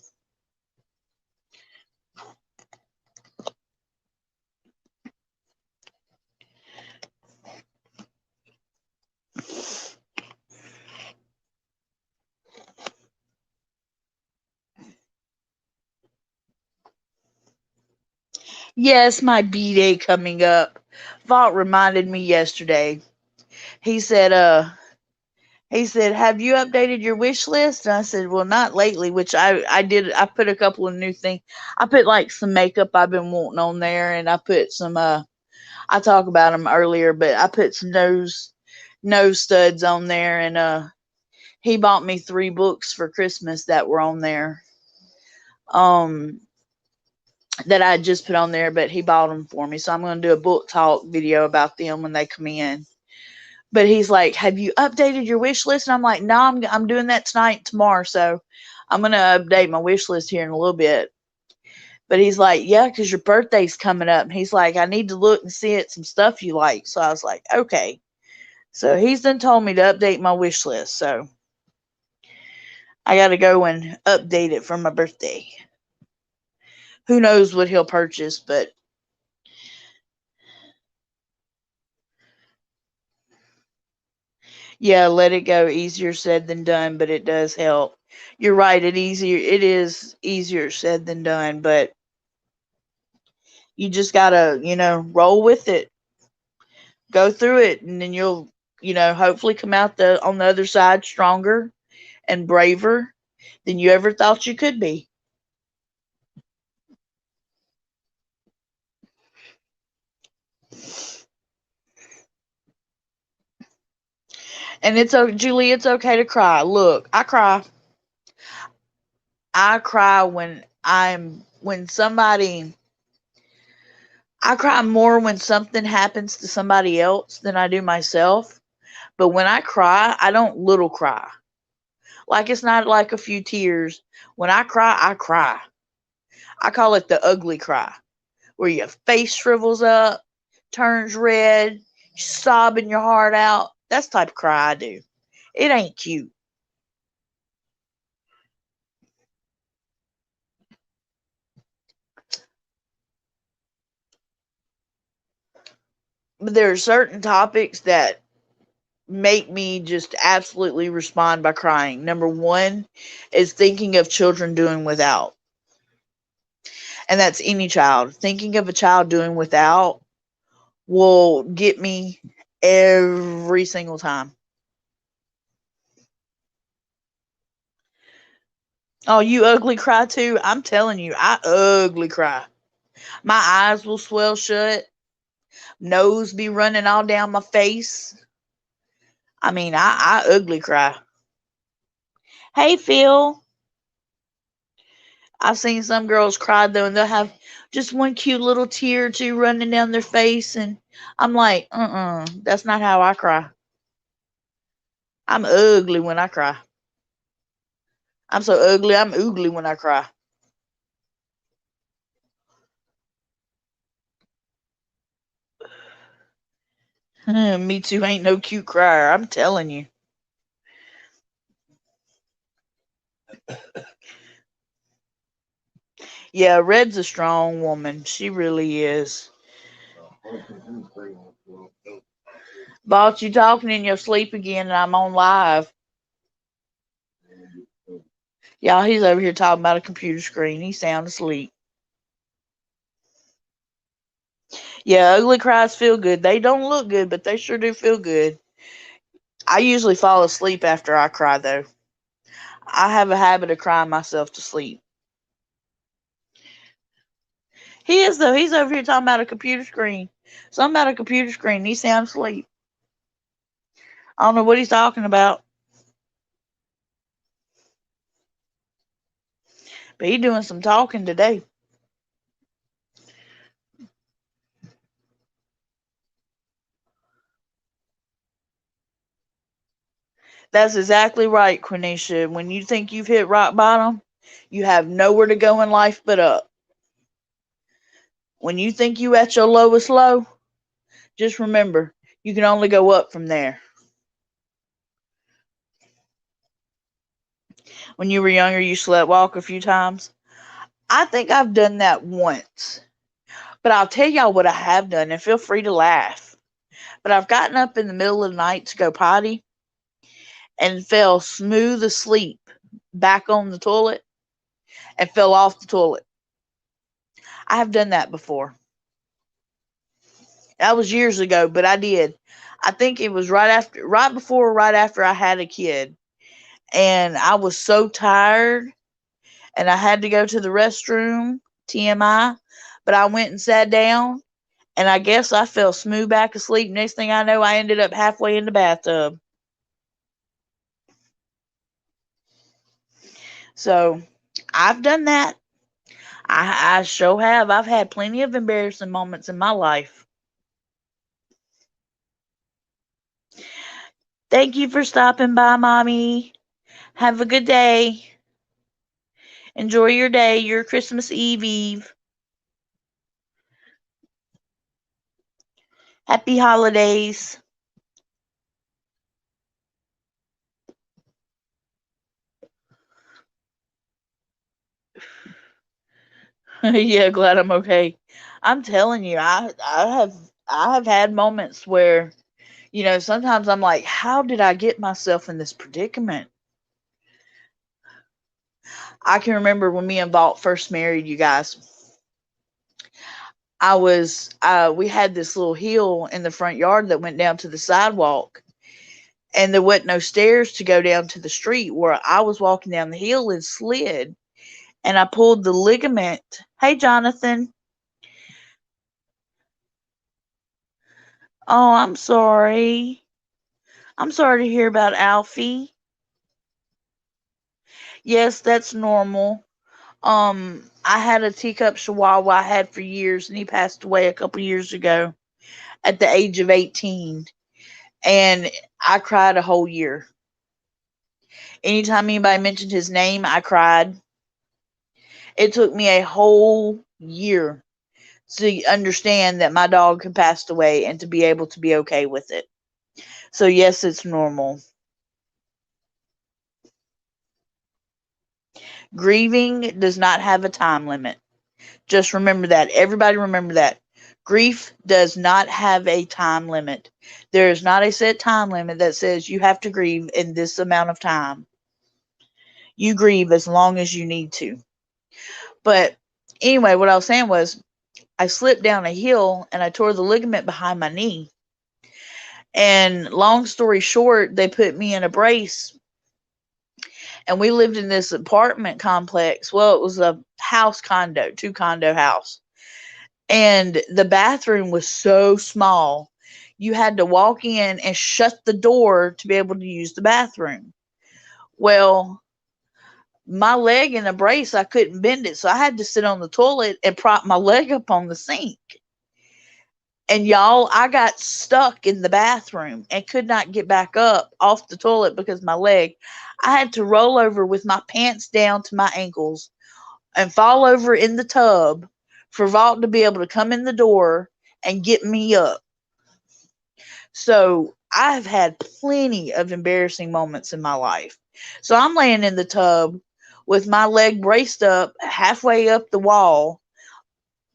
Speaker 1: Yes, my B day coming up. Vaught reminded me yesterday. He said, have you updated your wish list? And I said, well, not lately, which I did. I put a couple of new things. I put like some makeup I've been wanting on there, and I put some, I talked about them earlier, but I put some nose studs on there, and, he bought me 3 books for Christmas that were on there. Um, that I just put on there, but he bought them for me. So I'm going to do a book talk video about them when they come in. But he's like, "Have you updated your wish list?" And I'm like, "No, I'm doing that tonight and tomorrow. So I'm going to update my wish list here in a little bit." But he's like, "Yeah, because your birthday's coming up." And he's like, "I need to look and see it some stuff you like." So I was like, "Okay." So he's done told me to update my wish list. So I got to go and update it for my birthday. Who knows what he'll purchase, but yeah, let it go. Easier said than done, but it does help. You're right. It is easier said than done, but you just gotta, roll with it, go through it, and then you'll, hopefully come out on the other side stronger and braver than you ever thought you could be. And Julie, it's okay to cry. Look, I cry. I cry when somebody. I cry more when something happens to somebody else than I do myself. But when I cry, I don't little cry. Like it's not like a few tears. When I cry, I cry. I call it the ugly cry, where your face shrivels up, turns red, sobbing your heart out. That's the type of cry I do. It ain't cute. But there are certain topics that make me just absolutely respond by crying. Number one is thinking of children doing without. And that's any child. Thinking of a child doing without will get me every single time. Oh, you ugly cry too? I'm telling you, I ugly cry. My eyes will swell shut, nose be running all down my face. I mean, I ugly cry. Hey, Phil. I've seen some girls cry though, and they'll have just one cute little tear or two running down their face, and I'm like, that's not how I cry. I'm ugly when I cry. I'm so ugly, I'm oogly when I cry. Me too ain't no cute crier, I'm telling you. Yeah, Red's a strong woman. She really is. Boss, you talking in your sleep again, and I'm on live. Y'all, he's over here talking about a computer screen. He's sound asleep. Yeah, ugly cries feel good. They don't look good, but they sure do feel good. I usually fall asleep after I cry, though. I have a habit of crying myself to sleep. He is, though. He's over here talking about a computer screen. Something about a computer screen. He sounds asleep. I don't know what he's talking about, but he's doing some talking today. That's exactly right, Quenisha. When you think you've hit rock bottom, you have nowhere to go in life but up. When you think you at your lowest low, just remember you can only go up from there. When you were younger, you slept walk a few times. I think I've done that once. But I'll tell y'all what I have done, and feel free to laugh. But I've gotten up in the middle of the night to go potty and fell smooth asleep back on the toilet and fell off the toilet. I have done that before. That was years ago, but I did. I think it was right before, or right after I had a kid. And I was so tired and I had to go to the restroom, TMI, but I went and sat down and I guess I fell smooth back asleep. Next thing I know, I ended up halfway in the bathtub. So I've done that. I sure have. I've had plenty of embarrassing moments in my life. Thank you for stopping by, Mommy. Have a good day. Enjoy your day, your Christmas Eve. Happy holidays. Yeah, glad I'm okay. I'm telling you, I have had moments where, sometimes I'm like, how did I get myself in this predicament? I can remember when me and Valt first married, you guys. We had this little hill in the front yard that went down to the sidewalk, and there wasn't no stairs to go down to the street where I was walking down the hill and slid, and I pulled the ligament. Hey, Jonathan. Oh, I'm sorry. I'm sorry to hear about Alfie. Yes, that's normal. I had a teacup chihuahua I had for years, and he passed away a couple years ago at the age of 18. And I cried a whole year. Anytime anybody mentioned his name, I cried. It took me a whole year to understand that my dog had passed away and to be able to be okay with it. So, yes, it's normal. Grieving does not have a time limit. Just remember that. Everybody remember that. Grief does not have a time limit. There is not a set time limit that says you have to grieve in this amount of time. You grieve as long as you need to. But anyway, what I was saying was I slipped down a hill and I tore the ligament behind my knee. And long story short, they put me in a brace, and we lived in this apartment complex. Well, it was a house condo, two condo house. And the bathroom was so small. You had to walk in and shut the door to be able to use the bathroom. Well, my leg in a brace, I couldn't bend it. So I had to sit on the toilet and prop my leg up on the sink. And y'all, I got stuck in the bathroom and could not get back up off the toilet because my leg. I had to roll over with my pants down to my ankles and fall over in the tub for Vault to be able to come in the door and get me up. So I've had plenty of embarrassing moments in my life. So I'm laying in the tub with my leg braced up halfway up the wall,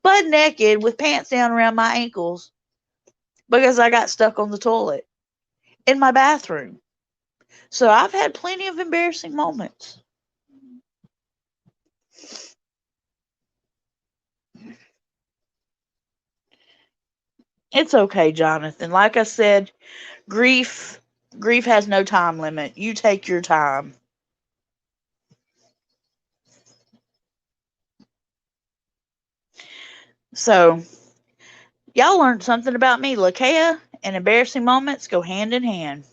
Speaker 1: butt naked with pants down around my ankles because I got stuck on the toilet in my bathroom. So I've had plenty of embarrassing moments. It's okay, Jonathan. Like I said, grief grief has no time limit. You take your time. So, y'all learned something about me. Lakea and embarrassing moments go hand in hand.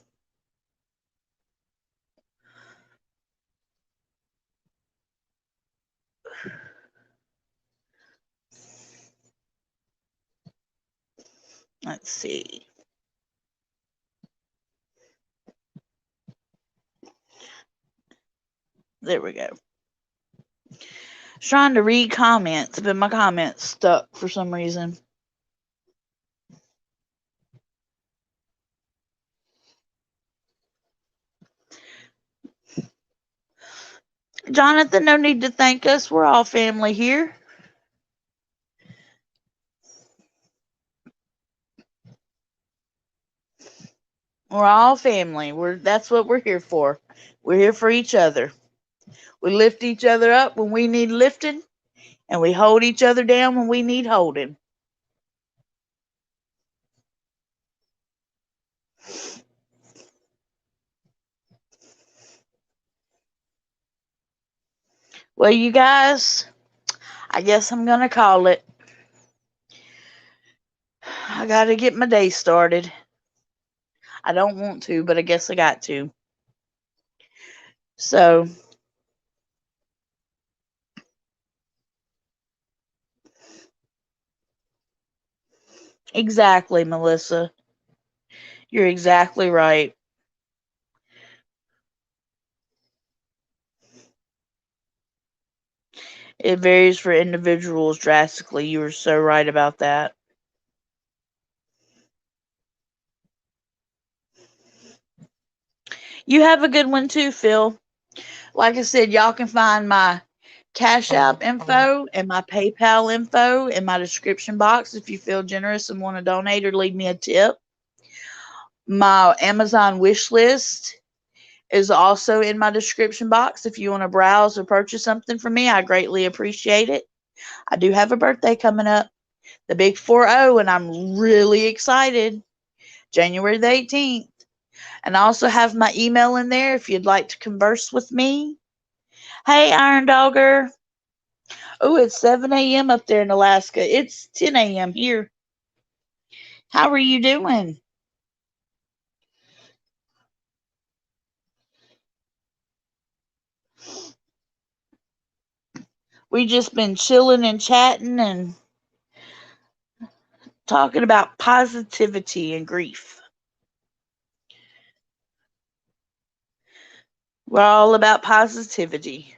Speaker 1: Let's see. There we go. Trying to read comments, but my comments stuck for some reason. Jonathan, no need to thank us. We're all family here. We're all family. That's what we're here for. We're here for each other. We lift each other up when we need lifting, and we hold each other down when we need holding. Well, you guys, I guess I'm gonna call it. I gotta get my day started. I don't want to, but I guess I got to. So, exactly, Melissa. You're exactly right. It varies for individuals drastically. You were so right about that. You have a good one too, Phil. Like I said, y'all can find my Cash App info and my PayPal info in my description box if you feel generous and want to donate or leave me a tip. My Amazon wish list is also in my description box if you want to browse or purchase something from me. I greatly appreciate it. I do have a birthday coming up, the big 40, and I'm really excited. January the 18th. And I also have my email in there if you'd like to converse with me. Hey, Iron Dogger. Oh, it's 7 a.m. up there in Alaska. It's 10 a.m. here. How are you doing? We just been chilling and chatting and talking about positivity and grief. We're all about positivity.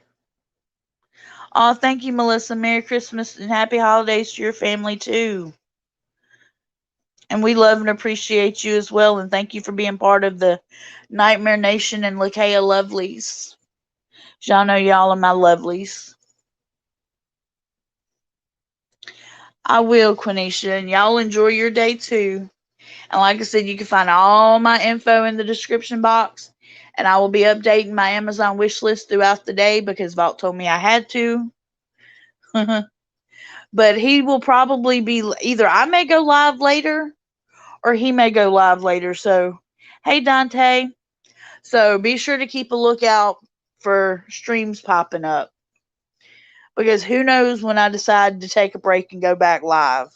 Speaker 1: Oh, thank you, Melissa. Merry Christmas and happy holidays to your family too. And we love and appreciate you as well. And thank you for being part of the Nightmare Nation and Lakea Lovelies. Y'all know y'all are my lovelies. I will, Quenisha, and y'all enjoy your day too. And like I said, you can find all my info in the description box. And I will be updating my Amazon wish list throughout the day because Vault told me I had to. But he will probably be either I may go live later or he may go live later. So, hey, Dante. So be sure to keep a lookout for streams popping up because who knows when I decide to take a break and go back live.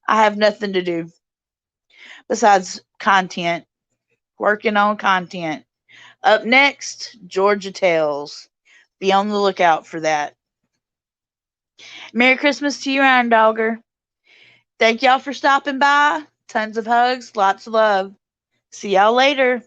Speaker 1: I have nothing to do besides content, working on content. Up next, Georgia Tales. Be on the lookout for that. Merry Christmas to you, Iron Dogger. Thank y'all for stopping by. Tons of hugs, lots of love. See y'all later.